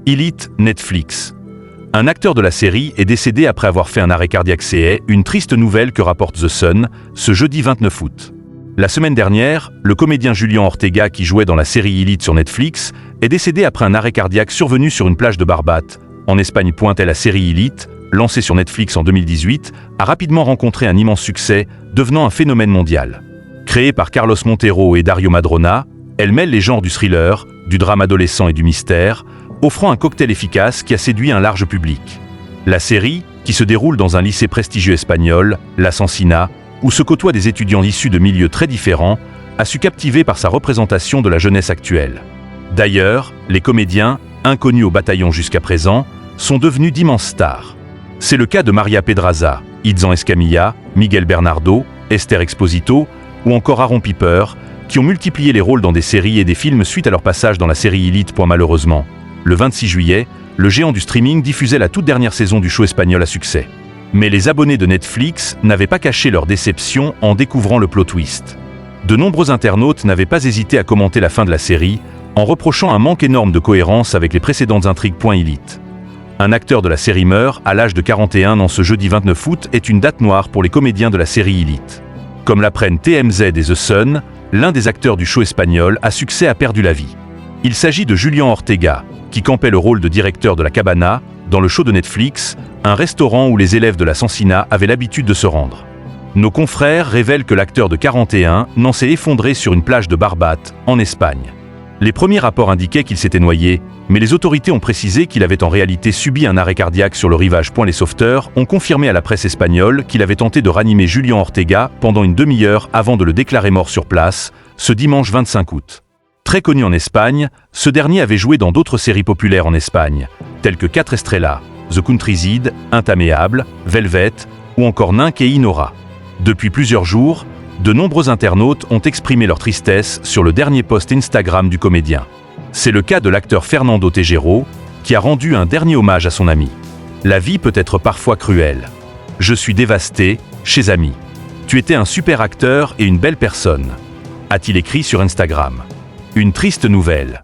Elite, Netflix. Un acteur de la série est décédé après avoir fait un arrêt cardiaque. C'est une triste nouvelle que rapporte The Sun ce jeudi 29 août. La semaine dernière, le comédien Julian Ortega qui jouait dans la série Elite sur Netflix est décédé après un arrêt cardiaque survenu sur une plage de Barbate, en Espagne. La série Elite, lancée sur Netflix en 2018, a rapidement rencontré un immense succès, devenant un phénomène mondial. Créée par Carlos Montero et Dario Madrona, elle mêle les genres du thriller, du drame adolescent et du mystère, offrant un cocktail efficace qui a séduit un large public. La série, qui se déroule dans un lycée prestigieux espagnol, La Sansina, où se côtoient des étudiants issus de milieux très différents, a su captiver par sa représentation de la jeunesse actuelle. D'ailleurs, les comédiens, inconnus au bataillon jusqu'à présent, sont devenus d'immenses stars. C'est le cas de Maria Pedraza, Itzan Escamilla, Miguel Bernardo, Esther Exposito ou encore Aaron Piper, qui ont multiplié les rôles dans des séries et des films suite à leur passage dans la série Elite. Malheureusement, le 26 juillet, le géant du streaming diffusait la toute dernière saison du show espagnol à succès. Mais les abonnés de Netflix n'avaient pas caché leur déception en découvrant le plot twist. De nombreux internautes n'avaient pas hésité à commenter la fin de la série, en reprochant un manque énorme de cohérence avec les précédentes intrigues. Elite. Un acteur de la série meurt à l'âge de 41 ans ce jeudi 29 août est une date noire pour les comédiens de la série Elite. Comme l'apprennent TMZ et The Sun, l'un des acteurs du show espagnol à succès a perdu la vie. Il s'agit de Julian Ortega, qui campait le rôle de directeur de la Cabana, dans le show de Netflix, un restaurant où les élèves de la Sansina avaient l'habitude de se rendre. Nos confrères révèlent que l'acteur de 41 ans s'est effondré sur une plage de Barbate, en Espagne. Les premiers rapports indiquaient qu'il s'était noyé, mais les autorités ont précisé qu'il avait en réalité subi un arrêt cardiaque sur le rivage. Les sauveteurs ont confirmé à la presse espagnole qu'il avait tenté de ranimer Julian Ortega pendant une demi-heure avant de le déclarer mort sur place, ce dimanche 25 août. Très connu en Espagne, ce dernier avait joué dans d'autres séries populaires en Espagne, telles que 4 Estrellas, The Countryside, Intameable, Velvet ou encore Nink et Inora. Depuis plusieurs jours, de nombreux internautes ont exprimé leur tristesse sur le dernier post Instagram du comédien. C'est le cas de l'acteur Fernando Tejero, qui a rendu un dernier hommage à son ami. La vie peut être parfois cruelle. Je suis dévasté, chers amis. Tu étais un super acteur et une belle personne, a-t-il écrit sur Instagram. Une triste nouvelle.